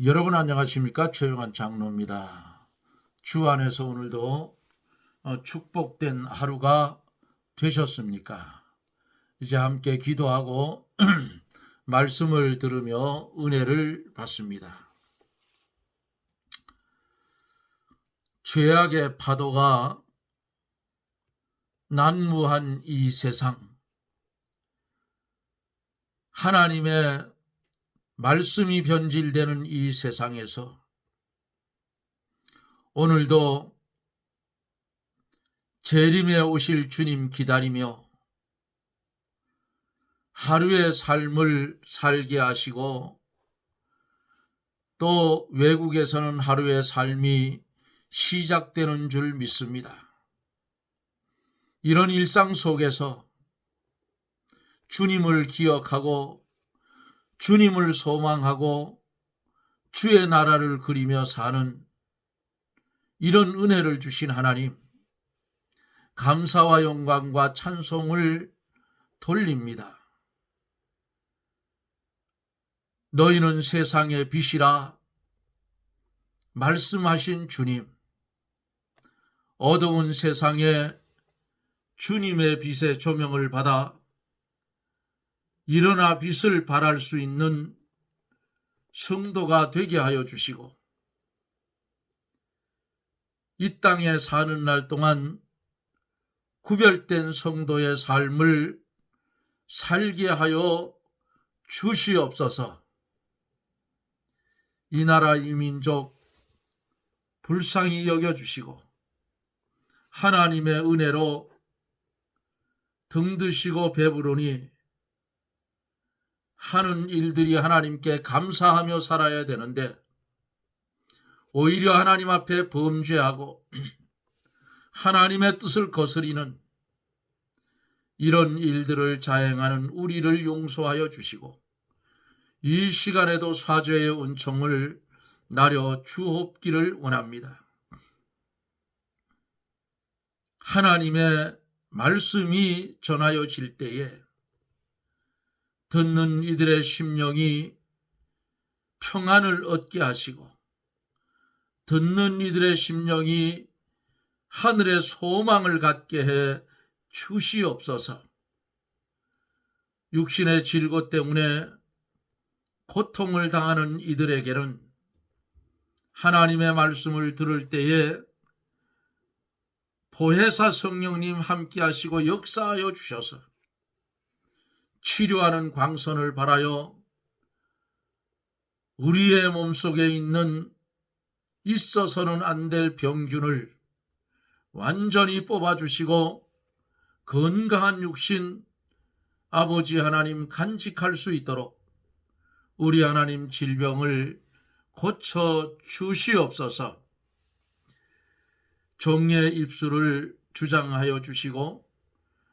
여러분 안녕하십니까? 최영환 장로입니다. 주 안에서 오늘도 축복된 하루가 되셨습니까? 이제 함께 기도하고 말씀을 들으며 은혜를 받습니다. 죄악의 파도가 난무한 이 세상, 하나님의 말씀이 변질되는 이 세상에서 오늘도 재림에 오실 주님 기다리며 하루의 삶을 살게 하시고 또 외국에서는 하루의 삶이 시작되는 줄 믿습니다. 이런 일상 속에서 주님을 기억하고 주님을 소망하고 주의 나라를 그리며 사는 이런 은혜를 주신 하나님, 감사와 영광과 찬송을 돌립니다. 너희는 세상의 빛이라 말씀하신 주님, 어두운 세상에 주님의 빛의 조명을 받아 일어나 빛을 발할 수 있는 성도가 되게 하여 주시고 이 땅에 사는 날 동안 구별된 성도의 삶을 살게 하여 주시옵소서. 이 나라 이 민족 불쌍히 여겨주시고 하나님의 은혜로 등드시고 배부르니 하는 일들이 하나님께 감사하며 살아야 되는데 오히려 하나님 앞에 범죄하고 하나님의 뜻을 거스리는 이런 일들을 자행하는 우리를 용서하여 주시고 이 시간에도 사죄의 은총을 나려 주옵기를 원합니다. 하나님의 말씀이 전하여질 때에 듣는 이들의 심령이 평안을 얻게 하시고 듣는 이들의 심령이 하늘의 소망을 갖게 해 주시옵소서. 육신의 질고 때문에 고통을 당하는 이들에게는 하나님의 말씀을 들을 때에 보혜사 성령님 함께 하시고 역사하여 주셔서 치료하는 광선을 발하여 우리의 몸속에 있는 있어서는 안 될 병균을 완전히 뽑아주시고 건강한 육신 아버지 하나님 간직할 수 있도록 우리 하나님 질병을 고쳐 주시옵소서. 종의 입술을 주장하여 주시고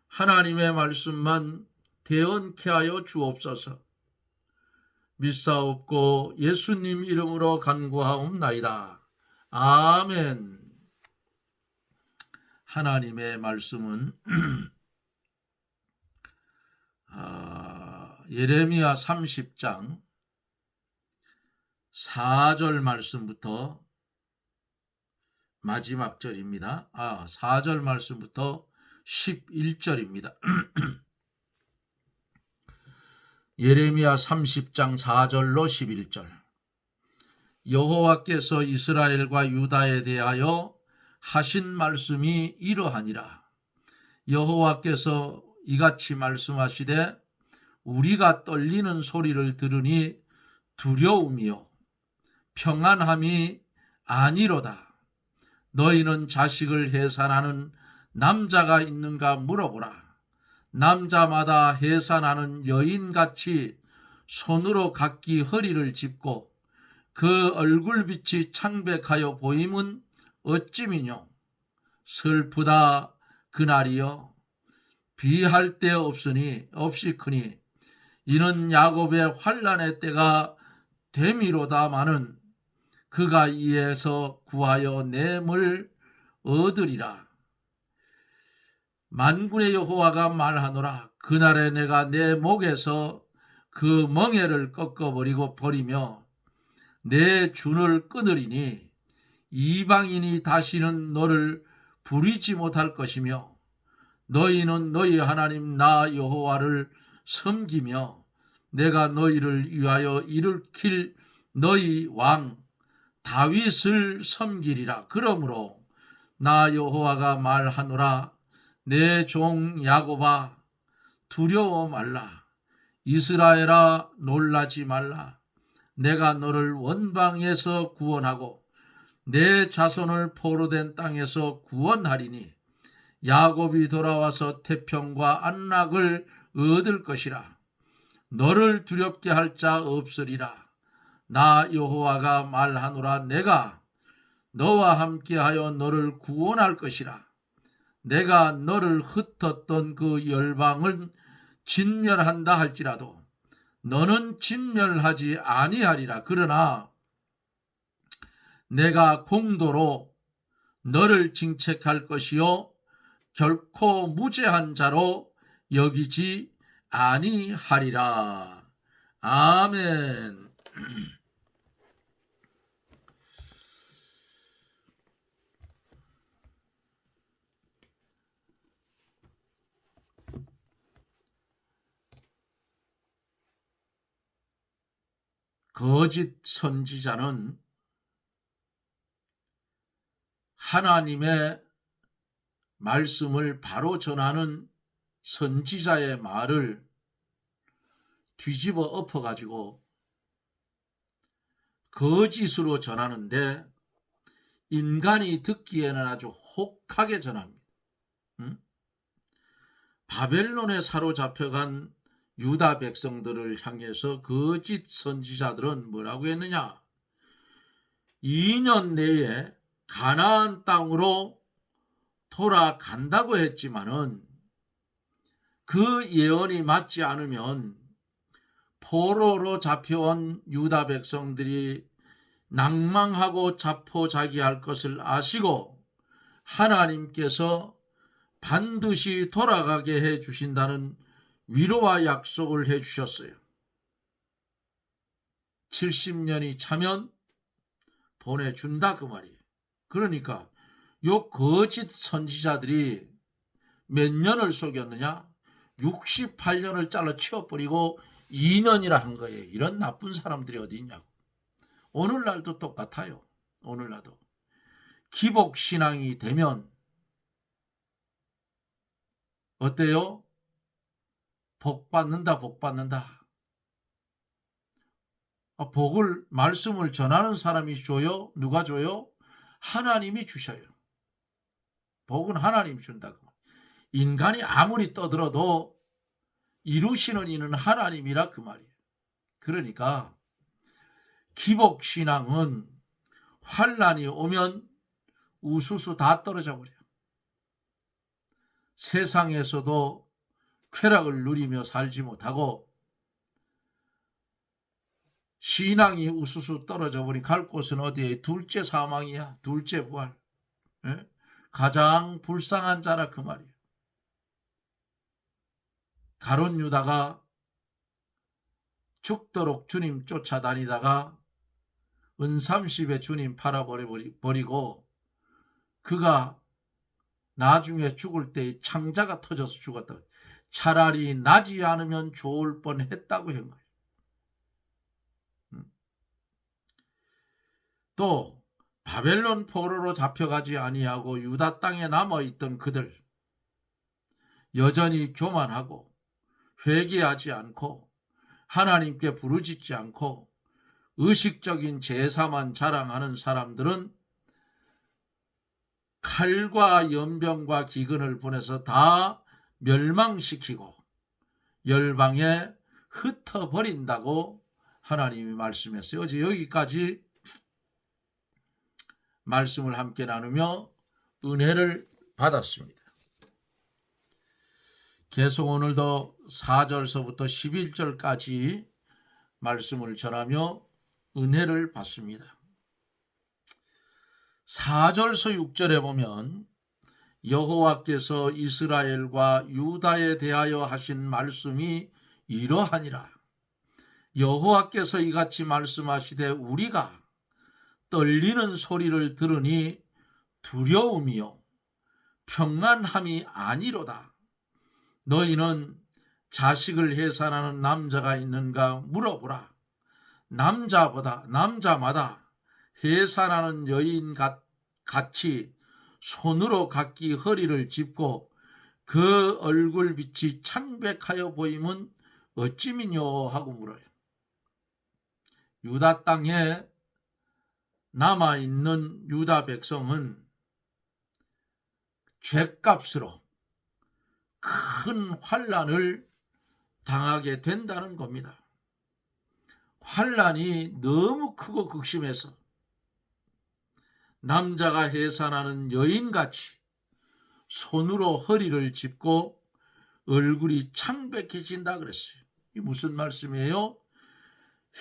하나님의 말씀만 대언케 하여 주옵소서. 믿사옵고 예수님 이름으로 간구하옵나이다. 아멘. 하나님의 말씀은 예레미야 30장 4절 말씀부터 마지막 절입니다. 4절 말씀부터 11절입니다. 예레미야 30장 4절로 11절. 여호와께서 이스라엘과 유다에 대하여 하신 말씀이 이러하니라. 여호와께서 이같이 말씀하시되 우리가 떨리는 소리를 들으니 두려움이요 평안함이 아니로다. 너희는 자식을 해산하는 남자가 있는가 물어보라. 남자마다 해산하는 여인같이 손으로 각기 허리를 짚고 그 얼굴빛이 창백하여 보임은 어찌미뇨. 슬프다 그날이여. 비할 데 없이 크니 이는 야곱의 환난의 때가 되미로다마는 그가 이에서 구하여 냄을 얻으리라. 만군의 여호와가 말하노라. 그날에 내가 내 목에서 그 멍에를 꺾어버리며 내 줄을 끊으리니 이방인이 다시는 너를 부리지 못할 것이며 너희는 너희 하나님 나 여호와를 섬기며 내가 너희를 위하여 일으킬 너희 왕 다윗을 섬기리라. 그러므로 나 여호와가 말하노라. 내 종 야곱아 두려워 말라. 이스라엘아 놀라지 말라. 내가 너를 원방에서 구원하고 내 자손을 포로된 땅에서 구원하리니 야곱이 돌아와서 태평과 안락을 얻을 것이라. 너를 두렵게 할 자 없으리라. 나 여호와가 말하노라. 내가 너와 함께하여 너를 구원할 것이라. 내가 너를 흩었던 그 열방을 진멸한다 할지라도 너는 진멸하지 아니하리라. 그러나 내가 공도로 너를 징책할 것이요 결코 무죄한 자로 여기지 아니하리라. 아멘. 거짓 선지자는 하나님의 말씀을 바로 전하는 선지자의 말을 뒤집어 엎어가지고 거짓으로 전하는데 인간이 듣기에는 아주 혹하게 전합니다. 바벨론에 사로잡혀간 유다 백성들을 향해서 거짓 선지자들은 뭐라고 했느냐? 2년 내에 가나안 땅으로 돌아간다고 했지만은 그 예언이 맞지 않으면 포로로 잡혀온 유다 백성들이 낭망하고 자포자기할 것을 아시고 하나님께서 반드시 돌아가게 해 주신다는 위로와 약속을 해 주셨어요. 70년이 차면 보내준다 그 말이에요. 그러니까 요 거짓 선지자들이 몇 년을 속였느냐? 68년을 잘라 치워버리고 2년이라 한 거예요. 이런 나쁜 사람들이 어디 있냐고. 오늘날도 똑같아요. 오늘날도. 기복신앙이 되면 어때요? 복 받는다, 복 받는다. 복을, 말씀을 전하는 사람이 줘요? 누가 줘요? 하나님이 주셔요. 복은 하나님이 준다. 인간이 아무리 떠들어도 이루시는 이는 하나님이라 그 말이에요. 그러니까 기복신앙은 환난이 오면 우수수 다 떨어져 버려요. 세상에서도 쾌락을 누리며 살지 못하고 신앙이 우수수 떨어져 버리 갈 곳은 어디에? 둘째 사망이야. 둘째 부활. 예? 가장 불쌍한 자라 그 말이에요. 가룟 유다가 죽도록 주님 쫓아다니다가 은삼십에 주님 팔아버리고 그가 나중에 죽을 때 창자가 터져서 죽었다. 차라리 나지 않으면 좋을 뻔했다고 한 거예요. 또 바벨론 포로로 잡혀가지 아니하고 유다 땅에 남아있던 그들 여전히 교만하고 회개하지 않고 하나님께 부르짖지 않고 의식적인 제사만 자랑하는 사람들은 칼과 연병과 기근을 보내서 다 멸망시키고 열방에 흩어버린다고 하나님이 말씀했어요. 어제 여기까지 말씀을 함께 나누며 은혜를 받았습니다. 계속 오늘도 4절서부터 11절까지 말씀을 전하며 은혜를 받습니다. 4절서 6절에 보면 여호와께서 이스라엘과 유다에 대하여 하신 말씀이 이러하니라. 여호와께서 이같이 말씀하시되 우리가 떨리는 소리를 들으니 두려움이요 평안함이 아니로다. 너희는 자식을 해산하는 남자가 있는가 물어보라. 남자마다 해산하는 여인 같이 손으로 각기 허리를 짚고 그 얼굴빛이 창백하여 보임은 어찌미뇨 하고 물어요. 유다 땅에 남아있는 유다 백성은 죗값으로 큰 환난을 당하게 된다는 겁니다. 환난이 너무 크고 극심해서 남자가 해산하는 여인같이 손으로 허리를 짚고 얼굴이 창백해진다 그랬어요. 이 무슨 말씀이에요?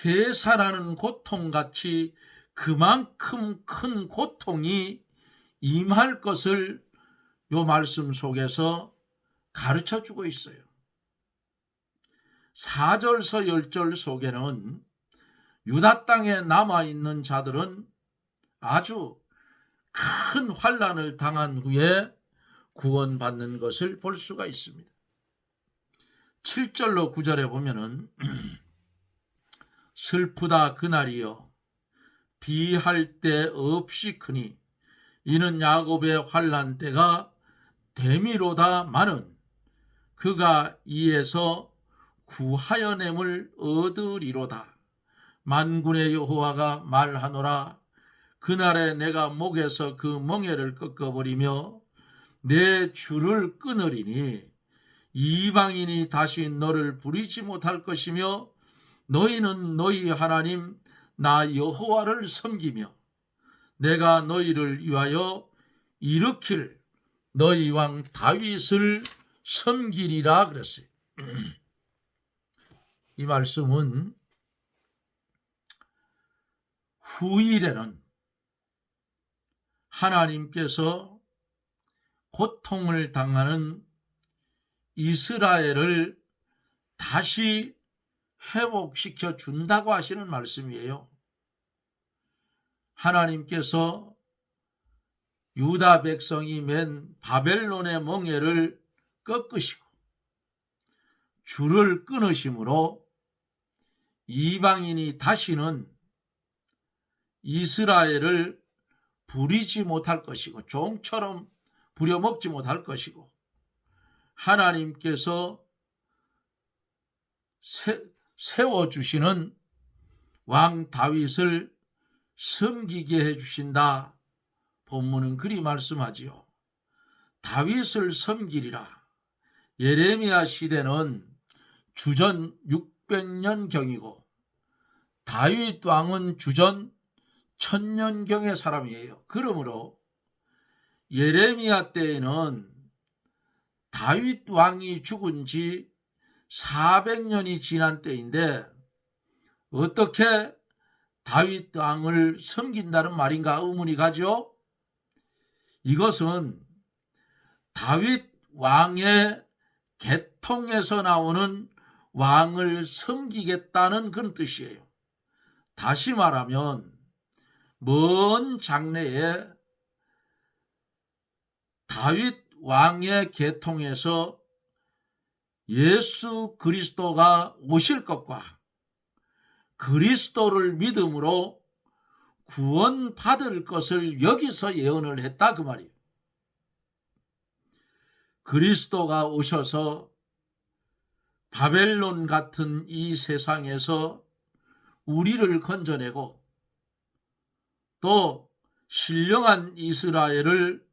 해산하는 고통같이 그만큼 큰 고통이 임할 것을 이 말씀 속에서 가르쳐주고 있어요. 4절서 10절 속에는 유다 땅에 남아있는 자들은 아주 큰 환난을 당한 후에 구원받는 것을 볼 수가 있습니다. 7절로 9절에 보면은 슬프다 그날이여 비할 데 없이 크니 이는 야곱의 환난 때가 됨이로다 마는 그가 이에서 구하여냄을 얻으리로다. 만군의 여호와가 말하노라. 그날에 내가 목에서 그 멍에를 꺾어버리며 내 줄을 끊으리니 이방인이 다시 너를 부리지 못할 것이며 너희는 너희 하나님 나 여호와를 섬기며 내가 너희를 위하여 일으킬 너희 왕 다윗을 섬기리라 그랬어요. 이 말씀은 후일에는 하나님께서 고통을 당하는 이스라엘을 다시 회복시켜 준다고 하시는 말씀이에요. 하나님께서 유다 백성이 맨 바벨론의 멍에를 꺾으시고 줄을 끊으심으로 이방인이 다시는 이스라엘을 부리지 못할 것이고 종처럼 부려먹지 못할 것이고 하나님께서 세워주시는 왕 다윗을 섬기게 해주신다. 본문은 그리 말씀하지요. 다윗을 섬기리라. 예레미야 시대는 주전 600년경이고 다윗 왕은 주전 1000년경의 사람이에요. 그러므로 예레미야 때에는 다윗 왕이 죽은 지 400년이 지난 때인데 어떻게 다윗 왕을 섬긴다는 말인가 의문이 가죠? 이것은 다윗 왕의 계통에서 나오는 왕을 섬기겠다는 그런 뜻이에요. 다시 말하면 먼 장래에 다윗 왕의 계통에서 예수 그리스도가 오실 것과 그리스도를 믿음으로 구원받을 것을 여기서 예언을 했다 그 말이에요. 그리스도가 오셔서 바벨론 같은 이 세상에서 우리를 건져내고 또 신령한 이스라엘을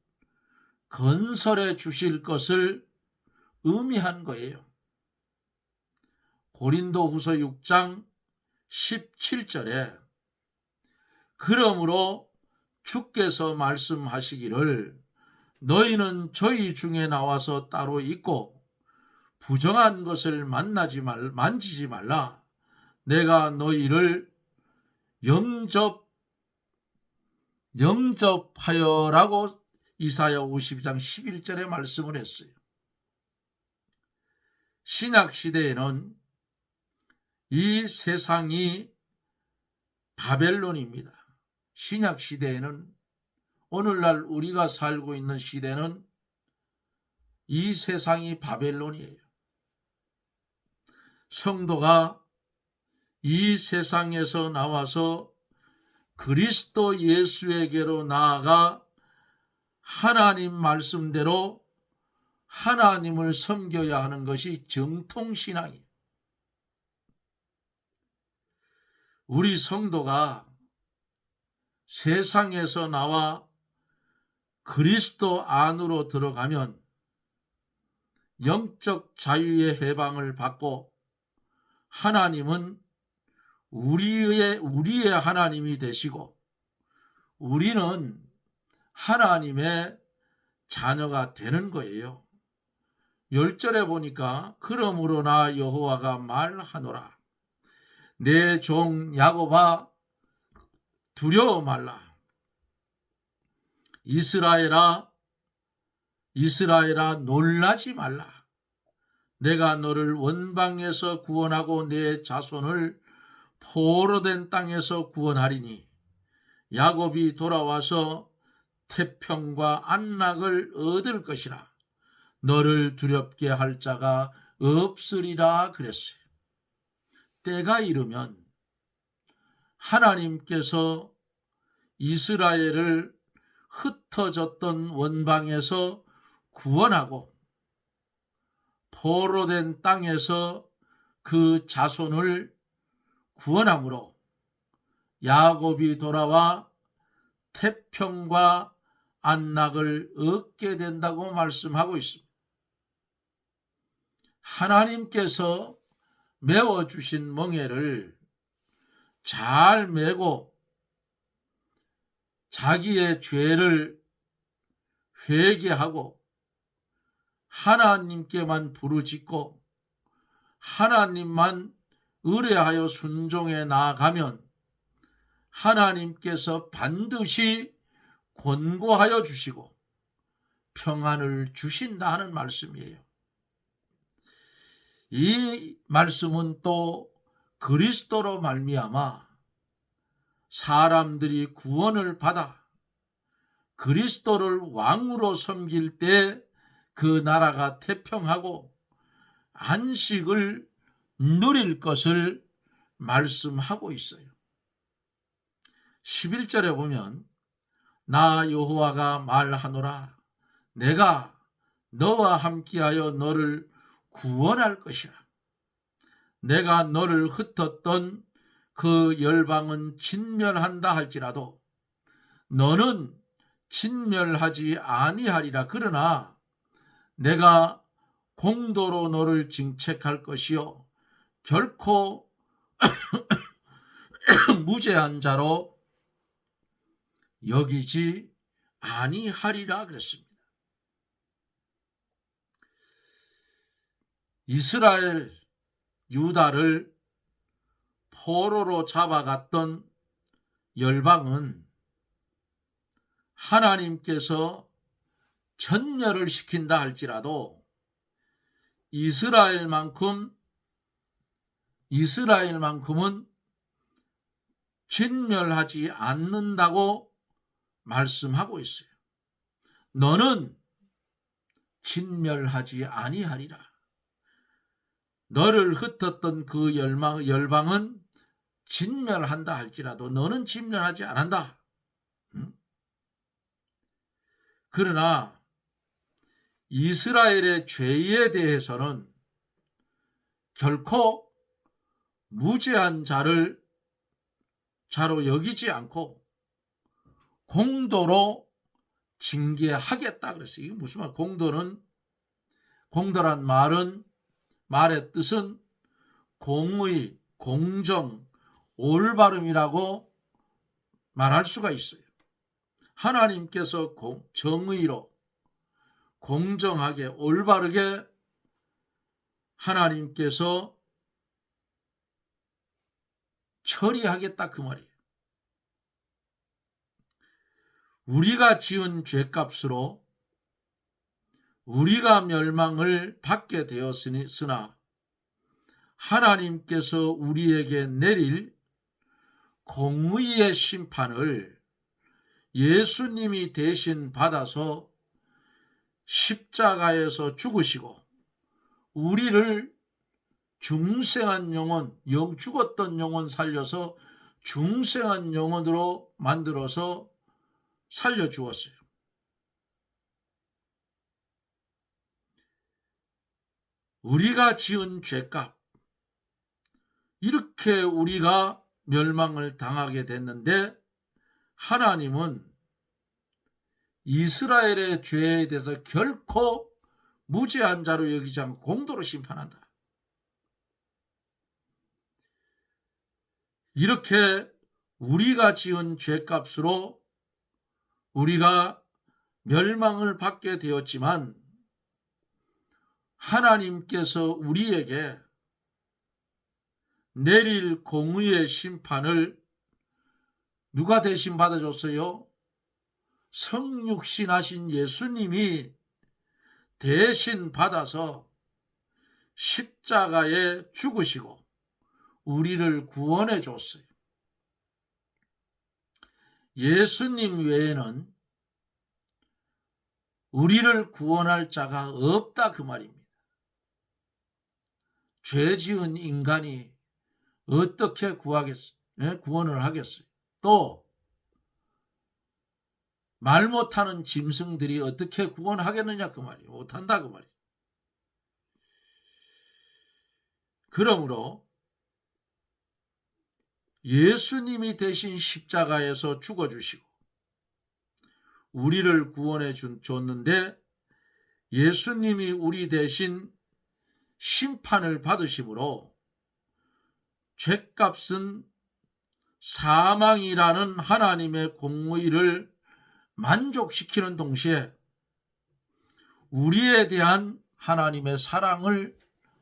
건설해 주실 것을 의미한 거예요. 고린도후서 6장 17절에 그러므로 주께서 말씀하시기를 너희는 저희 중에 나와서 따로 있고 부정한 것을 만지지 말라. 내가 너희를 영접하여라고 이사야 52장 11절에 말씀을 했어요. 신약 시대에는 이 세상이 바벨론입니다. 신약 시대에는, 오늘날 우리가 살고 있는 시대는 이 세상이 바벨론이에요. 성도가 이 세상에서 나와서 그리스도 예수에게로 나아가 하나님 말씀대로 하나님을 섬겨야 하는 것이 정통신앙이에요. 우리 성도가 세상에서 나와 그리스도 안으로 들어가면 영적 자유의 해방을 받고 하나님은 우리의 하나님이 되시고 우리는 하나님의 자녀가 되는 거예요. 10절에 보니까 그러므로 나 여호와가 말하노라. 내 종 야곱아 두려워 말라. 이스라엘아 놀라지 말라. 내가 너를 원방에서 구원하고 내 자손을 포로된 땅에서 구원하리니 야곱이 돌아와서 태평과 안락을 얻을 것이라. 너를 두렵게 할 자가 없으리라 그랬어요. 때가 이르면 하나님께서 이스라엘을 흩어졌던 원방에서 구원하고 포로된 땅에서 그 자손을 구원함으로 야곱이 돌아와 태평과 안락을 얻게 된다고 말씀하고 있습니다. 하나님께서 메워주신 멍에를 잘 메고 자기의 죄를 회개하고 하나님께만 부르짖고 하나님만 의뢰하여 순종해 나아가면 하나님께서 반드시 권고하여 주시고 평안을 주신다 하는 말씀이에요. 이 말씀은 또 그리스도로 말미암아 사람들이 구원을 받아 그리스도를 왕으로 섬길 때 그 나라가 태평하고 안식을 누릴 것을 말씀하고 있어요. 11절에 보면 나 여호와가 말하노라. 내가 너와 함께하여 너를 구원할 것이라. 내가 너를 흩었던 그 열방은 진멸한다 할지라도 너는 진멸하지 아니하리라. 그러나 내가 공도로 너를 징책할 것이요 결코 무죄한 자로 여기지 아니하리라 그랬습니다. 이스라엘 유다를 포로로 잡아갔던 열방은 하나님께서 전멸을 시킨다 할지라도 이스라엘만큼은 진멸하지 않는다고 말씀하고 있어요. 너는 진멸하지 아니하리라. 너를 흩었던 그 열방은 진멸한다 할지라도 너는 진멸하지 않는다. 그러나 이스라엘의 죄에 대해서는 결코 무죄한 자로 여기지 않고 공도로 징계하겠다 그랬어요. 이게 무슨 말? 공도란 말의 뜻은 공의, 공정, 올바름이라고 말할 수가 있어요. 하나님께서 정의로 공정하게 올바르게 하나님께서 처리하겠다 그 말이에요. 우리가 지은 죄값으로 우리가 멸망을 받게 되었으나 하나님께서 우리에게 내릴 공의의 심판을 예수님이 대신 받아서 십자가에서 죽으시고 우리를 중생한 영혼, 죽었던 영혼 살려서 중생한 영혼으로 만들어서 살려주었어요. 우리가 지은 죄값, 이렇게 우리가 멸망을 당하게 됐는데 하나님은 이스라엘의 죄에 대해서 결코 무죄한 자로 여기지 않고 공도로 심판한다. 이렇게 우리가 지은 죄값으로 우리가 멸망을 받게 되었지만 하나님께서 우리에게 내릴 공의의 심판을 누가 대신 받아줬어요? 성육신 하신 예수님이 대신 받아서 십자가에 죽으시고 우리를 구원해 줬어요. 예수님 외에는 우리를 구원할 자가 없다 그 말입니다. 죄 지은 인간이 어떻게 구원을 하겠어요? 또 말 못하는 짐승들이 어떻게 구원하겠느냐 그 말이에요. 못한다 그 말이에요. 그러므로 예수님이 대신 십자가에서 죽어주시고 우리를 구원해 줬는데 예수님이 우리 대신 심판을 받으심으로 죄값은 사망이라는 하나님의 공의를 만족시키는 동시에 우리에 대한 하나님의 사랑을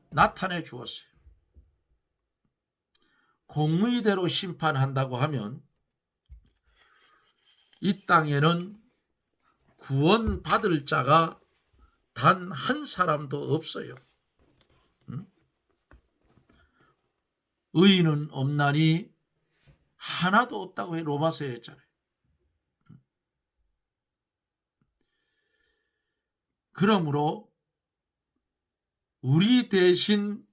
나타내 주었어요. 공의대로 심판한다고 하면 이 땅에는 구원받을 자가 단 한 사람도 없어요. 의인은 없나니 하나도 없다고 해 로마서에 했잖아요. 그러므로 우리 대신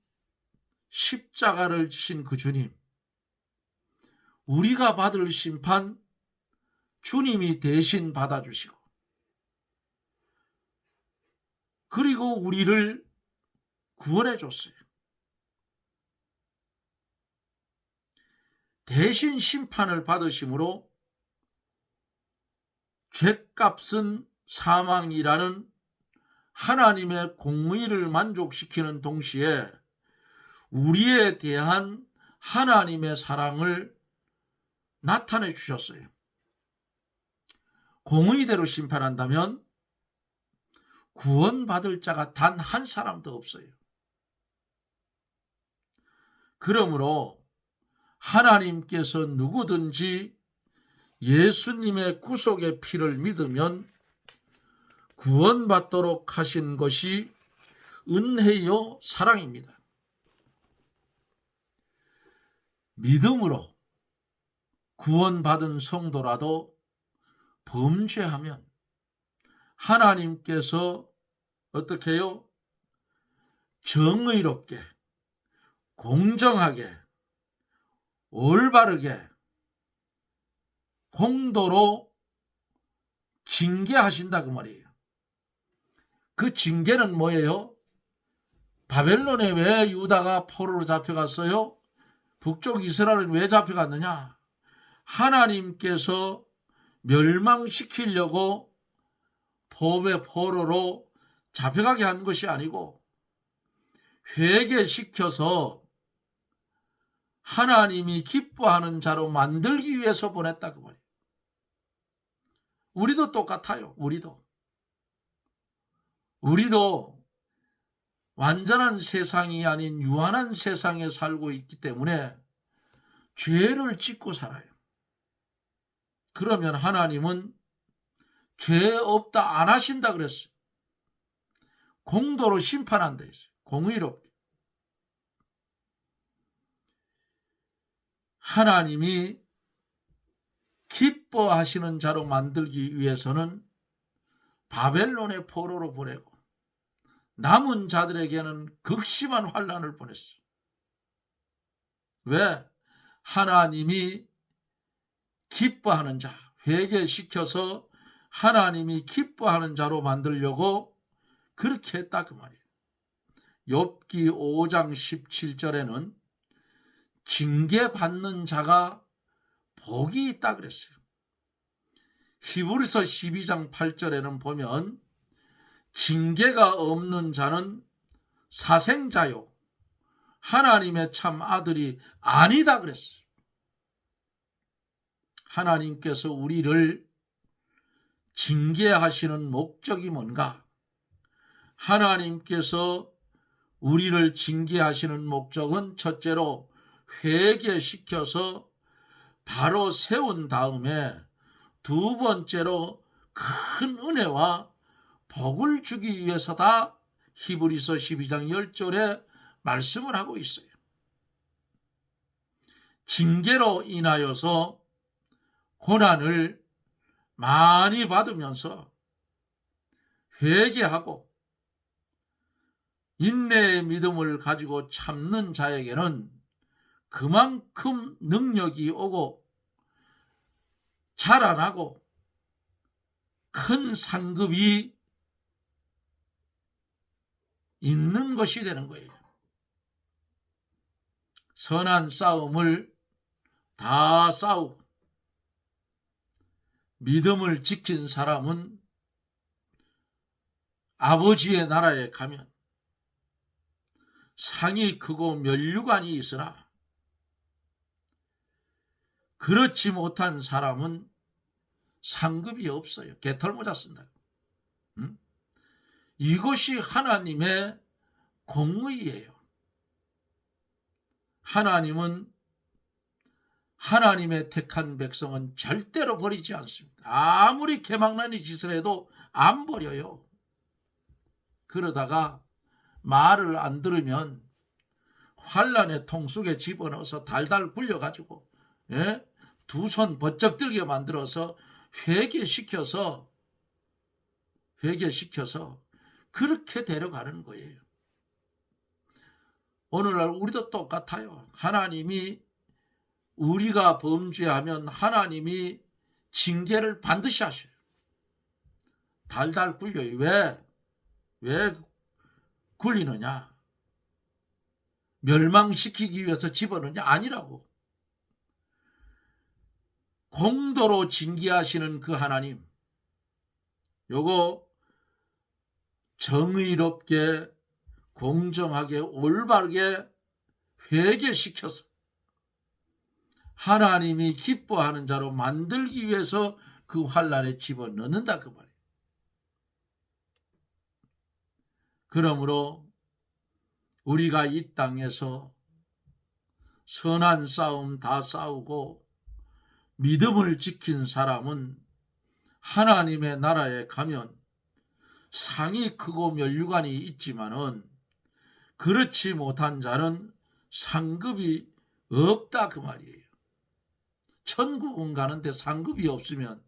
십자가를 지신 그 주님, 우리가 받을 심판 주님이 대신 받아주시고 그리고 우리를 구원해 줬어요. 대신 심판을 받으심으로 죄값은 사망이라는 하나님의 공의를 만족시키는 동시에 우리에 대한 하나님의 사랑을 나타내 주셨어요. 공의대로 심판한다면 구원받을 자가 단 한 사람도 없어요. 그러므로 하나님께서 누구든지 예수님의 구속의 피를 믿으면 구원받도록 하신 것이 은혜요 사랑입니다. 믿음으로 구원받은 성도라도 범죄하면 하나님께서 어떻게 해요? 정의롭게, 공정하게, 올바르게, 공도로 징계하신다 그 말이에요. 그 징계는 뭐예요? 바벨론에 왜 유다가 포로로 잡혀갔어요? 북쪽 이스라엘은 왜 잡혀갔느냐? 하나님께서 멸망시키려고 법의 포로로 잡혀가게 한 것이 아니고 회개시켜서 하나님이 기뻐하는 자로 만들기 위해서 보냈다 그 말이에요. 우리도 똑같아요. 우리도 완전한 세상이 아닌 유한한 세상에 살고 있기 때문에 죄를 짓고 살아요. 그러면 하나님은 죄 없다 안 하신다 그랬어요. 공도로 심판한다 했어요. 공의롭게. 하나님이 기뻐하시는 자로 만들기 위해서는 바벨론의 포로로 보내고 남은 자들에게는 극심한 환난을 보냈어요. 왜? 하나님이 기뻐하는 자, 회개시켜서 하나님이 기뻐하는 자로 만들려고 그렇게 했다 그 말이에요. 욥기 5장 17절에는 징계받는 자가 복이 있다 그랬어요. 히브리서 12장 8절에는 보면 징계가 없는 자는 사생자요 하나님의 참 아들이 아니다 그랬어요. 하나님께서 우리를 징계하시는 목적이 뭔가? 하나님께서 우리를 징계하시는 목적은 첫째로 회개시켜서 바로 세운 다음에 두 번째로 큰 은혜와 복을 주기 위해서다. 히브리서 12장 10절에 말씀을 하고 있어요. 징계로 인하여서 고난을 많이 받으면서 회개하고 인내의 믿음을 가지고 참는 자에게는 그만큼 능력이 오고 자라나고 큰 상급이 있는 것이 되는 거예요. 선한 싸움을 다 싸우고 믿음을 지킨 사람은 아버지의 나라에 가면 상이 크고 면류관이 있으나 그렇지 못한 사람은 상급이 없어요. 개털모자 쓴다. 이것이 하나님의 공의예요. 하나님은 하나님의 택한 백성은 절대로 버리지 않습니다. 아무리 개망나니 짓을 해도 안 버려요. 그러다가 말을 안 들으면 환란의 통 속에 집어넣어서 달달 굴려가지고 두 손 번쩍 들게 만들어서 회개시켜서 그렇게 데려가는 거예요. 오늘날 우리도 똑같아요. 하나님이 우리가 범죄하면 하나님이 징계를 반드시 하셔요. 달달 굴려요. 왜 굴리느냐? 멸망시키기 위해서 집어넣느냐? 아니라고. 공도로 징계하시는 그 하나님, 요거 정의롭게 공정하게 올바르게 회개시켜서 하나님이 기뻐하는 자로 만들기 위해서 그 환란에 집어넣는다 그 말이에요. 그러므로 우리가 이 땅에서 선한 싸움 다 싸우고 믿음을 지킨 사람은 하나님의 나라에 가면 상이 크고 면류관이 있지만은 그렇지 못한 자는 상급이 없다 그 말이에요. 천국은 가는데 상급이 없으면,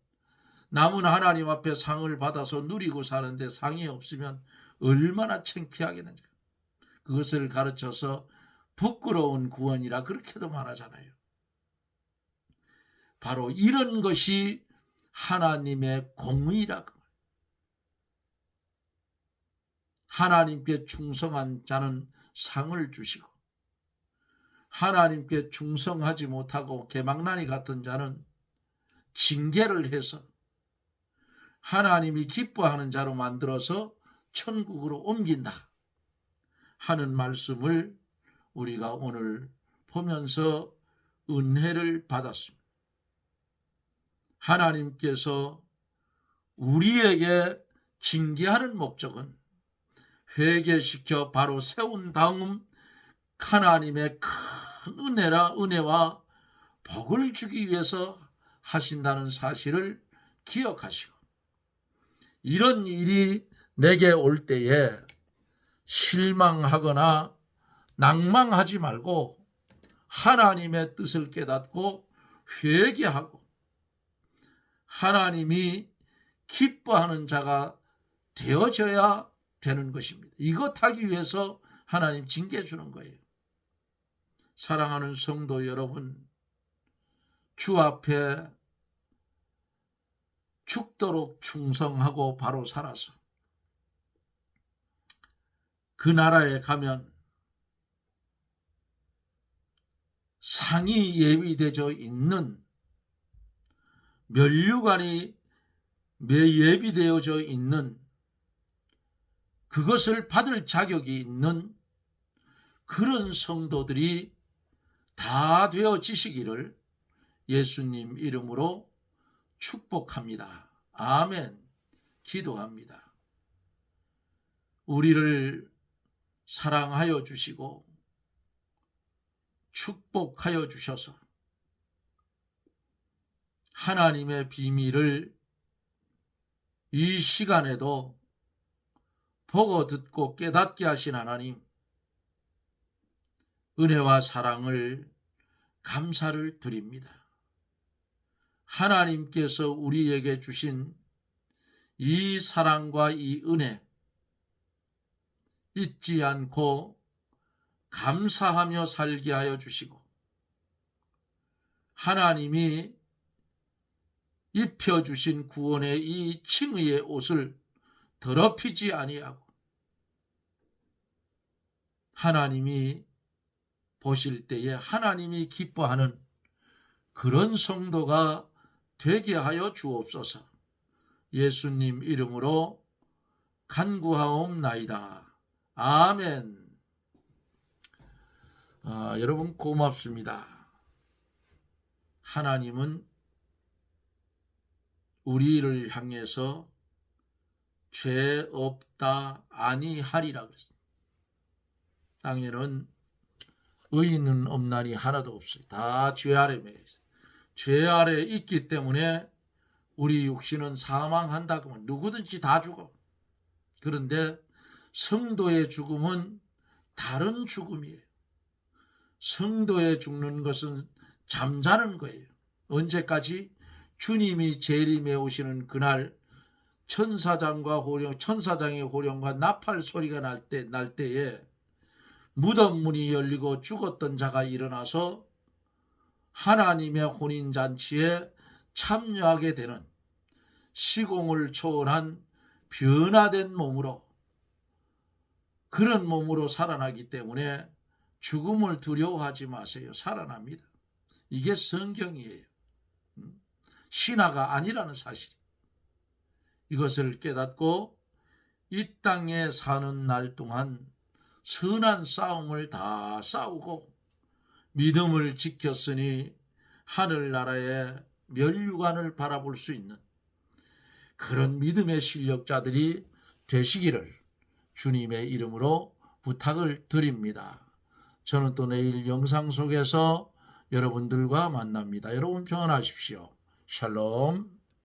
남은 하나님 앞에 상을 받아서 누리고 사는데 상이 없으면 얼마나 창피하겠는지. 그것을 가르쳐서 부끄러운 구원이라 그렇게도 말하잖아요. 바로 이런 것이 하나님의 공의라고. 하나님께 충성한 자는 상을 주시고 하나님께 충성하지 못하고 개망나니 같은 자는 징계를 해서 하나님이 기뻐하는 자로 만들어서 천국으로 옮긴다 하는 말씀을 우리가 오늘 보면서 은혜를 받았습니다. 하나님께서 우리에게 징계하는 목적은 회개시켜 바로 세운 다음 하나님의 큰 은혜와 복을 주기 위해서 하신다는 사실을 기억하시고, 이런 일이 내게 올 때에 실망하거나 낭망하지 말고 하나님의 뜻을 깨닫고 회개하고 하나님이 기뻐하는 자가 되어져야 되는 것입니다. 이것 하기 위해서 하나님 징계 주는 거예요. 사랑하는 성도 여러분, 주 앞에 죽도록 충성하고 바로 살아서 그 나라에 가면 상이 예비되어 있는 면류관이 예비되어져 있는 그것을 받을 자격이 있는 그런 성도들이 다 되어지시기를 예수님 이름으로 축복합니다. 아멘. 기도합니다. 우리를 사랑하여 주시고 축복하여 주셔서 하나님의 비밀을 이 시간에도 보고 듣고 깨닫게 하신 하나님, 은혜와 사랑을 감사를 드립니다. 하나님께서 우리에게 주신 이 사랑과 이 은혜 잊지 않고 감사하며 살게 하여 주시고 하나님이 입혀주신 구원의 이 칭의의 옷을 더럽히지 아니하고 하나님이 보실 때에 하나님이 기뻐하는 그런 성도가 되게 하여 주옵소서. 예수님 이름으로 간구하옵나이다. 아멘. 여러분 고맙습니다. 하나님은 우리를 향해서 죄 없다 아니하리라 그랬습니다. 땅에는 의인은 없나니 하나도 없어요. 다 죄 아래 매여 있어요. 죄 아래 있기 때문에 우리 육신은 사망한다고 하면 누구든지 다 죽어. 그런데 성도의 죽음은 다른 죽음이에요. 성도의 죽는 것은 잠자는 거예요. 언제까지? 주님이 재림에 오시는 그날 천사장의 호령과 나팔 소리가 날 때에 무덤 문이 열리고 죽었던 자가 일어나서 하나님의 혼인잔치에 참여하게 되는 시공을 초월한 변화된 몸으로 그런 몸으로 살아나기 때문에 죽음을 두려워하지 마세요. 살아납니다. 이게 성경이에요. 신화가 아니라는 사실. 이것을 깨닫고 이 땅에 사는 날 동안 선한 싸움을 다 싸우고 믿음을 지켰으니 하늘나라의 면류관을 바라볼 수 있는 그런 믿음의 실력자들이 되시기를 주님의 이름으로 부탁을 드립니다. 저는 또 내일 영상 속에서 여러분들과 만납니다. 여러분 평안하십시오. 샬롬.